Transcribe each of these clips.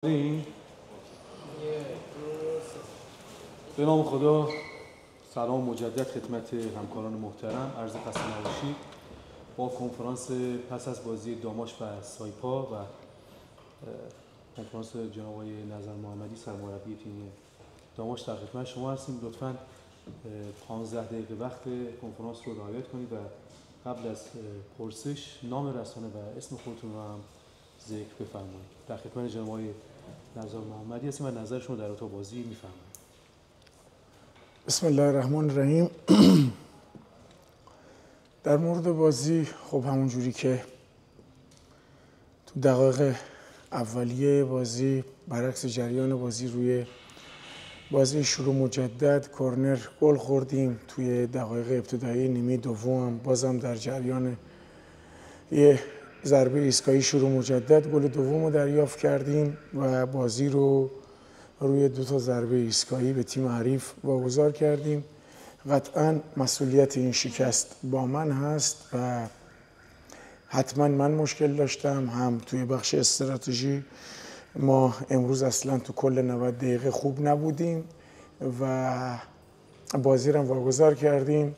به نام خدا. سلام مجدد خدمت همکاران محترم. عرض خسته نباشید. با کنفرانس پس از بازی داماش و سایپا و کنفرانس جناب آقای نظر محمدی سرمربی تیم داماش در خدمت شما هستیم. لطفاً 15 دقیقه وقت کنفرانس رو رعایت کنید و قبل از پرسش نام رسانه و اسم خودتون رو هم ذکر بفرمایید. در خدمت جناب آقای نظر محمدی هستیم و نظرشون رو در اتاق بازی میفرمایید. بسم الله الرحمن الرحیم. در مورد بازی خب همون جوری که تو دقایق اولیه بازی برعکس جریان بازی روی بازی شروع مجدد کورنر گل خوردیم. توی دقایق ابتدایی نیمه دوم بازم در جریان یه ضربه ایستگاهی شروع مجدد گل دوم رو دریافت کردیم و بازی رو روی 2 ضربه ایستگاهی به تیم حریف واگذار کردیم. قطعاً مسئولیت این شکست با من هست و حتما من مشکل داشتم. هم توی بخش استراتژی ما امروز اصلا تو کل 90 دقیقه خوب نبودیم و بازی رو واگذار کردیم.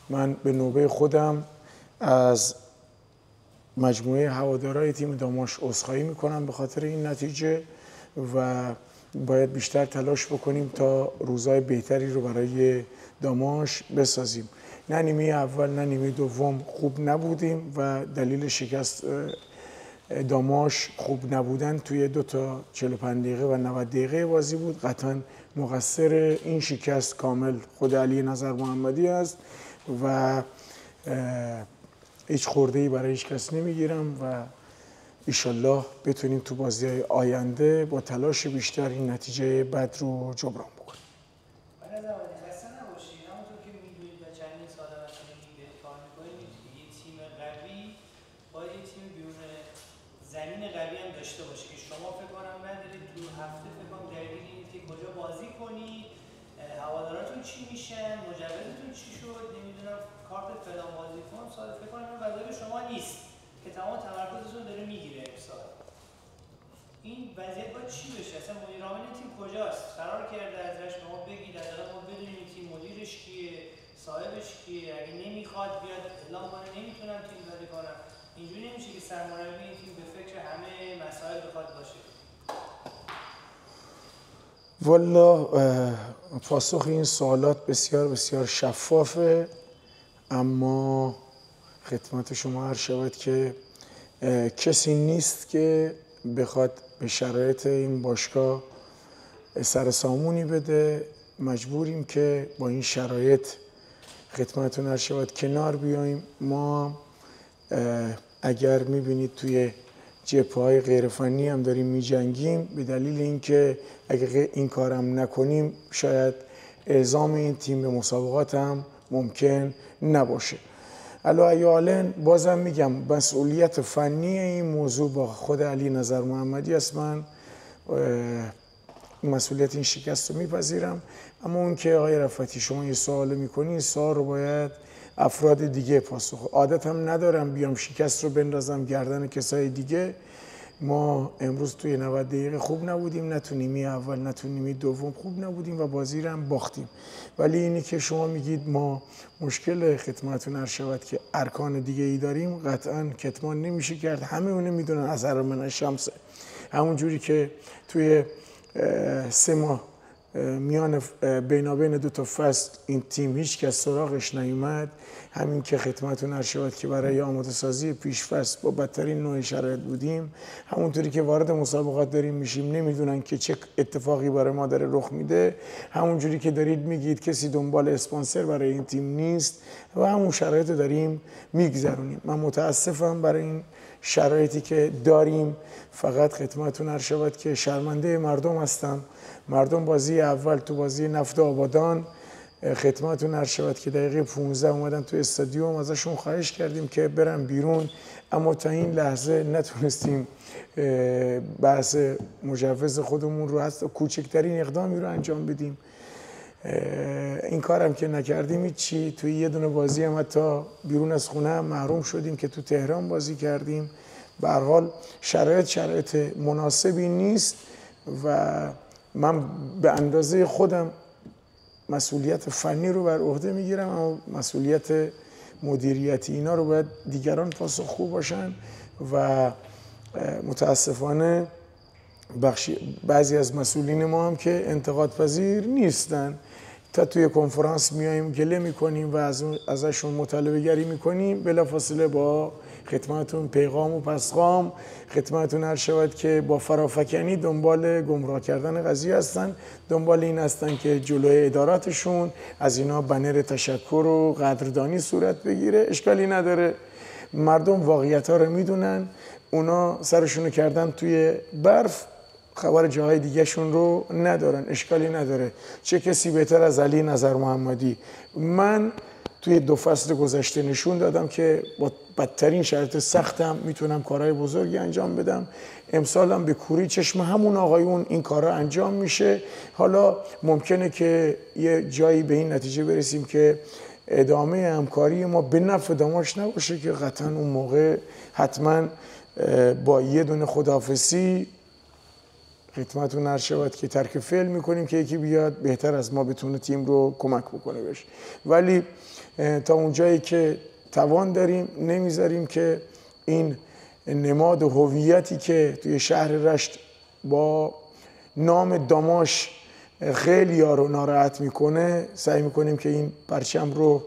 من به نوبه خودم از مجموعه هوادارهای تیم داماش عذرخواهی میکنم به خاطر این نتیجه و باید بیشتر تلاش بکنیم تا روزهای بهتری رو برای داماش بسازیم. نه نیمه اول نه نیمه دوم خوب نبودیم و دلیل شکست داماش خوب نبودن توی 2 تا 45 دقیقه و 90 دقیقه بازی بود. قطعا مقصر این شکست کامل خود علی نظر محمدی است و هیچ خورده‌ای برای هیچ کس نمیگیرم و ایشالله بتونیم تو بازی‌های آینده با تلاش بیشتر این نتیجه بد رو جبران بکنیم. خسته نباشید. همونطور که می‌دونید و چندین سال از لیگ کار می‌کنید، یه تیم قوی باید یه تیم بیرون زمین قوی هم داشته باشه که شما فکر کنم ندارید تو هفته فکر کنم درگیر اینید که کجا بازی کنید، هواداراتون چی میشن، مجوزتون چی شد، نمیدونم کارت فلان بازیکن سال فکر کنم این وظایف شما نیست که تمام تمرکزتون داره میگیره امسال. این وضعیت باید چی بشه؟ اصلا مدیر عامل تیم کجاست؟ قرار کرده ازش به ما بگید، از ما بدونیم این تیم مدیرش کیه، صاحبش کیه، اگه نمیخواد بیاد اعلام کنه نمیتونم تیم بازی کنم. اینجوری نمیشه که سرمربی این تیم به فکر همه مسائل بخواد باشه. والا پاسخ این سوالات بسیار بسیار شفافه، اما خدمت شما عرض شود که کسی نیست که بخواد به شرایط این باشگاه سر سامونی بده. مجبوریم که با این شرایط خدمتتون عرض شود کنار بیاییم. ما اگر میبینید توی جبهه‌های غیرفنی هم داریم میجنگیم به دلیل اینکه اگر این کارم نکنیم شاید اعزام این تیم به مسابقات هم ممکن نباشه. علاوه بازم میگم مسئولیت فنی این موضوع با خود علی نظر محمدی است. من مسئولیت این شکست رو میپذیرم، اما اون که آقای رفعتی شما یه سوال میکنی، این سوال رو باید افراد دیگه پاسخ. عادت هم ندارم بیام شکست رو بندازم گردن کسای دیگه. ما امروز توی 90 دقیقه خوب نبودیم، نه تو نیمه اول نه تو نیمه دوم خوب نبودیم و بازی رو هم باختیم. ولی اینی که شما میگید ما مشکل خدمتتون عرض شود که ارکان دیگه ای داریم، قطعا کتمان نمیشه کرد. همه اونه میدونن اثر من الشمس. همون جوری که توی 3 ماه میان بینابین 2 تا فصل این تیم هیچ کس سراغش نیومد، همین که خدمتتون عرض شود که برای آماده سازی پیش فصل با بدترین نوع شرایط بودیم، همونطوری که وارد مسابقات داریم میشیم نمیدونن که چه اتفاقی برای ما داره رخ میده، همونجوری که دارید میگید کسی دنبال اسپانسر برای این تیم نیست و همون شرایط داریم میگذرونیم. من متاسفم برای این شرایطی که داریم. فقط خدمتتون عرض شود که شرمنده مردم هستم. مردم بازی اول تو بازی نفت آبادان خدمتتون عرض شود که دقیقه 15 اومدن تو استادیوم، ازشون خواهش کردیم که برن بیرون، اما تا این لحظه نتونستیم بحث مجوز خودمون رو حتی کوچکترین اقدامی رو انجام بدیم. این کارم که نکردیم هیچی. توی یه دونه بازی هم حتی بیرون از خونه هم محروم شدیم که تو تهران بازی کردیم. به هر حال شرایط مناسبی نیست و من به اندازه خودم مسئولیت فنی رو بر عهده میگیرم، اما مسئولیت مدیریتی اینا رو باید دیگران پاسخگو باشن و متاسفانه بعضی از مسئولین ما هم که انتقاد پذیر نیستن، تا توی کنفرانس میایم گله میکنیم و ازشون مطالبه گری میکنیم، بلافاصله با خدمتتون پیغام و پسخام خدمتتون عرض شود که با فرافکنی دنبال گمراه کردن قضیه هستن، دنبال این هستن که جلوی اداراتشون از اینا بنر تشکر و قدردانی صورت بگیره. اشکالی نداره، مردم واقعیت ها رو میدونن، اونا سرشونو کردن توی برف، خبر جاهای دیگه شون رو ندارن، اشکالی نداره. چه کسی بهتر از علی نظر محمدی؟ من توی 2 فصل گذشته نشون دادم که با بدترین شرایط سختم میتونم کارهای بزرگی انجام بدم. امسالم به کوری چشم همون آقایون این کارا انجام میشه. حالا ممکنه که یه جایی به این نتیجه برسیم که ادامه همکاری ما به نفع داماش نباشه که قطعا اون موقع حتما با یه دونه خداحافظی خدمتتون عرض شود که ترک فعل میکنیم که یکی بیاد بهتر از ما بتونه تیم رو کمک بکنه بهش. ولی تا اونجایی که توان داریم نمیذاریم که این نماد و هویتی که توی شهر رشت با نام داماش خیلی ها رو ناراحت میکنه، سعی میکنیم که این پرچم رو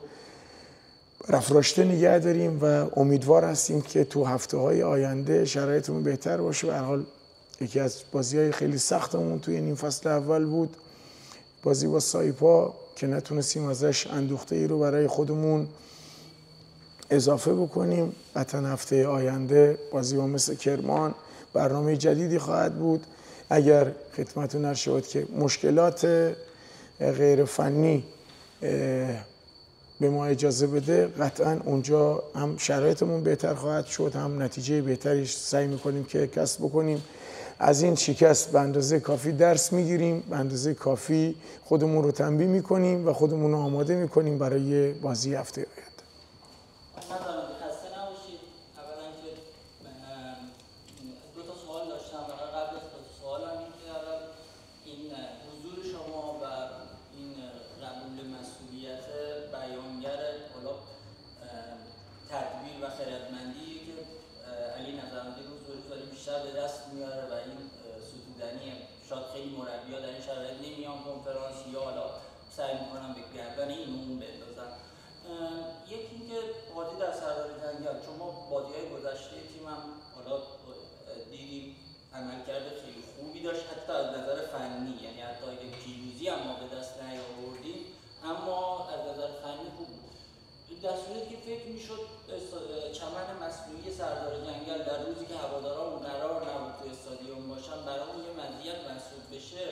رفراشته نگه داریم و امیدوار هستیم که تو هفته‌های آینده شرایطمون بهتر باشه. به هر حال یکی از بازی‌های خیلی سختمون توی این فصل اول بود بازی با سایپا که نتونستیم ازش اندوخته ای رو برای خودمون اضافه بکنیم. قطعا هفته آینده بازی با مثل کرمان برنامه جدیدی خواهد بود. اگر خدمتتون عرض شد که مشکلات غیر فنی به ما اجازه بده، قطعا اونجا هم شرایطمون بهتر خواهد شد، هم نتیجه بهتری سعی میکنیم که کسب بکنیم. از این شکست به اندازه کافی درس میگیریم، به اندازه کافی خودمون رو تنبیه میکنیم و خودمون رو آماده میکنیم برای بازی هفته آینده. خسته نباشید. اولا که 2 تا سوال داشتم، قبل از 2 تا سوالم این که اول این حضور شما و این قبول مسئولیت بیانگر حالا تدبیر و خردمندی که علی نظرمندی روز بیشتر به دست میاره و این ستودنی شاید خیلی مربی‌ها در این شرایط نمیان کنفرانس یا حالا سعی میکنن به گردن این عموم بندازن. یکی اینکه بازی در سردار جنگل، شما بازی‌های گذشته تیم هم حالا دیدیم عملکرد خیلی خوبی داشت حتی از نظر فنی، یعنی حتی اگه پیروزی هم ما به دست نیاوردیم اما از نظر فنی خوب بود. در صورتی که فکر میشد چمن مصنوعی سردار جنگل در روزی که هواداران قرار نبود تو استادیوم باشن برامون یه مزیت محسوب بشه،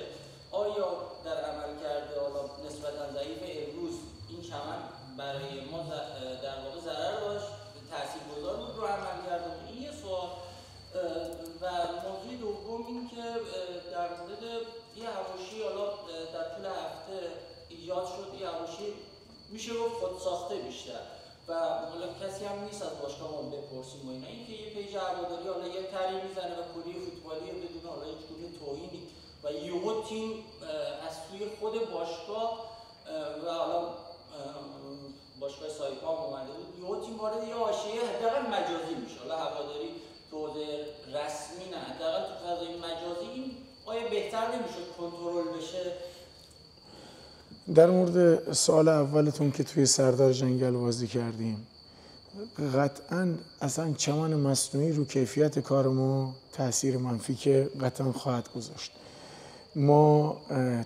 آیا در عملکرد حالا نسبتا ضعیف امروز این چمن برای ما در واقع ضرر داشت، تاثیرگذار بود رو عملکرد؟ این یه سوال. و موضوع دوم این که در مورد یه حواشی حالا در طول هفته ایجاد شد، یه حواشی میشه گفت خودساخته بیشتر و حالا کسی هم نیست از باشگاه ما بپرسیم و اینا، اینکه یه پیج هواداری حالا یه تری میزنه و کلی فوتبالی بدون حالا هیچ گونه توهینی و یهو تیم از توی خود باشگاه و حالا باشگاه سایپا هم اومده بود، یهو تیم وارد یه حاشیه حداقل مجازی میشه، حالا هواداری تو حوزه رسمی نه، حداقل تو فضای مجازی این آیا بهتر نمیشد کنترل بشه؟ در مورد سوال اولتون که توی سردار جنگل بازی کردیم، قطعا اصلا چمن مصنوعی رو کیفیت کار ما تاثیر منفی که قطعا خواهد گذاشت. ما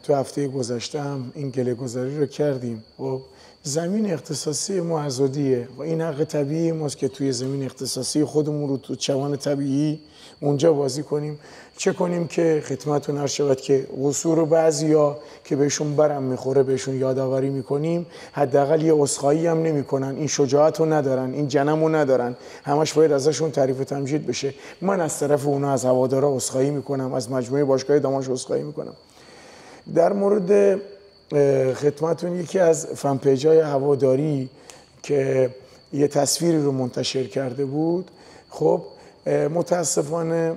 تو هفته گذشته هم این گله گذاری رو کردیم و زمین اختصاصی ما ازادیه و این حق طبیعی ماست که توی زمین اختصاصی خودمون رو تو چمن طبیعی اونجا بازی کنیم. چه کنیم که خدمتتون عرض شود که قصور بعضیا که بهشون برم میخوره بهشون یادآوری میکنیم، حداقل یه عذرخواهی هم نمیکنن، این شجاعت رو ندارن، این جنم رو ندارن، همش باید ازشون تعریف و تمجید بشه. من از طرف اونا از هوادارا عذرخواهی میکنم، از مجموعه باشگاه داماش عذرخواهی میکنم. در مورد خدمتتون یکی از فن پیج‌های هواداری که یه تصویری رو منتشر کرده بود، خب متاسفانه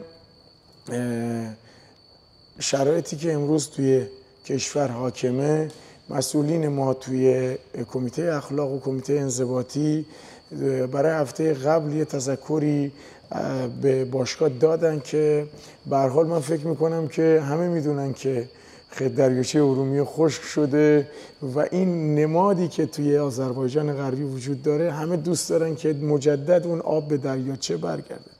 شرایطی که امروز توی کشور حاکمه، مسئولین ما توی کمیته اخلاق و کمیته انضباطی برای هفته قبل یه تذکری به باشگاه دادن که به هر حال من فکر میکنم که همه میدونن که دریاچه ارومیه خشک شده و این نمادی که توی آذربایجان غربی وجود داره همه دوست دارن که مجدد اون آب به دریاچه برگرده.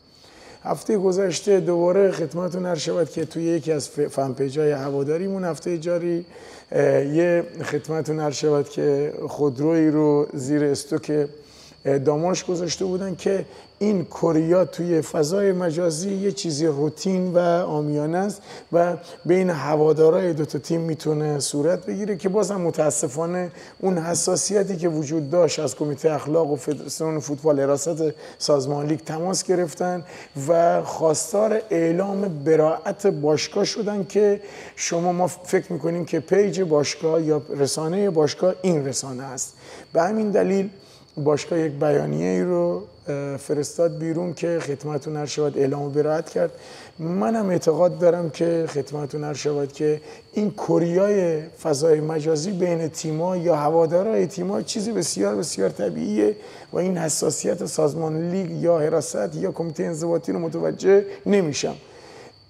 هفته گذشته دوباره خدمتتون عرض شود که توی یکی از فن پیج‌های هواداریمون هفته جاری یه خدمتتون عرض شود که خودرویی رو زیر استوک داماش گذاشته بودن که این کوریا توی فضای مجازی یه چیزی روتین و عامیانه است و بین هوادارهای دو تا تیم میتونه صورت بگیره که بازم متاسفانه اون حساسیتی که وجود داشت از کمیته اخلاق و فدراسیون فوتبال حراست سازمان لیگ تماس گرفتن و خواستار اعلام براءت باشگاه شدن که ما فکر میکنیم که پیج باشگاه یا رسانه باشگاه این رسانه است. به همین دلیل باشگاه یک بیانیه ای رو فرستاد بیرون که خدمتتون عرض شود اعلام براءت کرد. منم اعتقاد دارم که خدمتتون عرض شود که این کوریای فضای مجازی بین تیم‌ها یا هوادارهای تیم‌ها چیزی بسیار بسیار طبیعیه و این حساسیت سازمان لیگ یا حراست یا کمیته انضباطی رو متوجه نمیشم.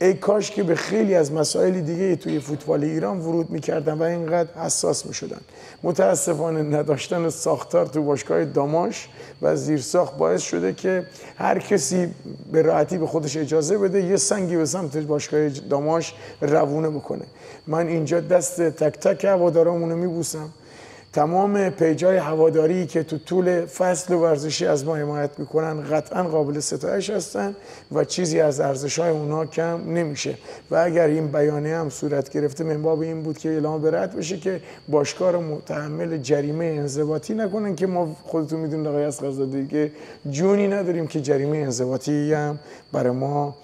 ای کاش که به خیلی از مسائل دیگه توی فوتبال ایران ورود میکردن و اینقدر حساس میشدن. متاسفانه نداشتن ساختار تو باشگاه داماش و زیرساخت باعث شده که هر کسی به راحتی به خودش اجازه بده یه سنگی به سمت باشگاه داماش روونه بکنه. من اینجا دست تک تک هوادارامونو میبوسم. تمام پیجای هواداری که تو طول فصل ورزشی از ما حمایت میکنن قطعا قابل ستایش هستن و چیزی از ارزش‌های اونها کم نمیشه و اگر این بیانیه هم صورت گرفته من باب این بود که اعلام براءت بشه که باشگاه رو متحمل جریمه انضباطی نکنن که ما خودتون میدونید آقای اصغرزاده که جونی نداریم که جریمه انضباطی هم برای ما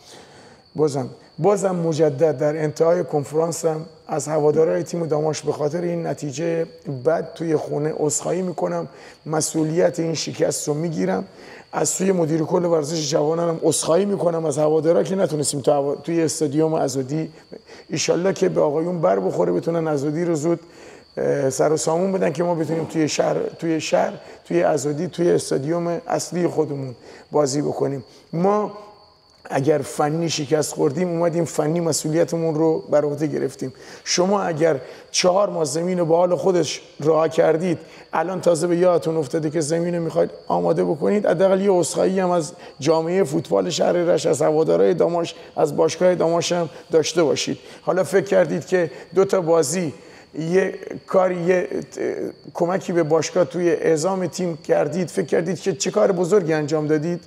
بازم مجدد در انتهای کنفرانسم از هوادارهای تیم داماش به خاطر این نتیجه بد توی خونه عذرخواهی میکنم. مسئولیت این شکست رو میگیرم. از سوی مدیر کل ورزش جوانانم عذرخواهی میکنم از هوادارها که نتونستیم توی استادیوم عزادی، ایشالله که به آقایون بر بخوره بتونن عزادی رو زود سر و سامون بدن که ما بتونیم توی عزادی توی استادیوم اصلی خودمون بازی بکنیم. ما اگر فنی شکست خوردیم اومدیم فنی مسئولیتمون رو بر عهده گرفتیم. شما اگر 4 ماه زمین رو به حال خودش رها کردید الان تازه به یادتون افتاده که زمین رو میخواید آماده بکنید، حداقل یه عذرخواهی هم از جامعه فوتبال شهر رشت، از هوادارهای داماش، از باشگاه داماش هم داشته باشید. حالا فکر کردید که 2 تا بازی یه کمکی به باشگاه توی اعزام تیم کردید، فکر کردید که چه کار بزرگی انجام دادید؟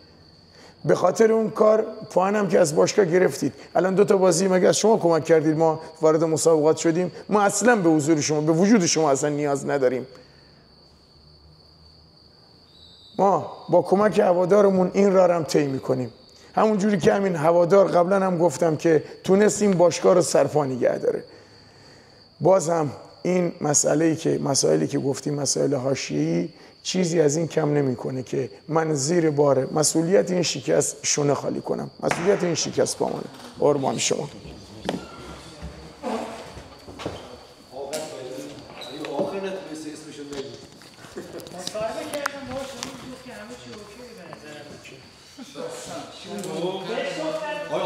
به خاطر اون کار پوانم که از باشگاه گرفتید. الان 2 تا بازی مگه شما کمک کردید ما وارد مسابقات شدیم؟ ما اصلا به حضور شما، به وجود شما اصلا نیاز نداریم. ما با کمک هوادارمون این راه هم طی می‌کنیم. همون جوری که همین هوادار قبلا هم گفتم که تونست این باشگاه رو سرپا نگه داره. باز هم این مسائلی که گفتیم مسائل حاشیه‌ای چیزی از این کم نمیکنه که من زیر بار مسئولیت این شکست شونه خالی کنم. مسئولیت این شکست با منه. قربان شما.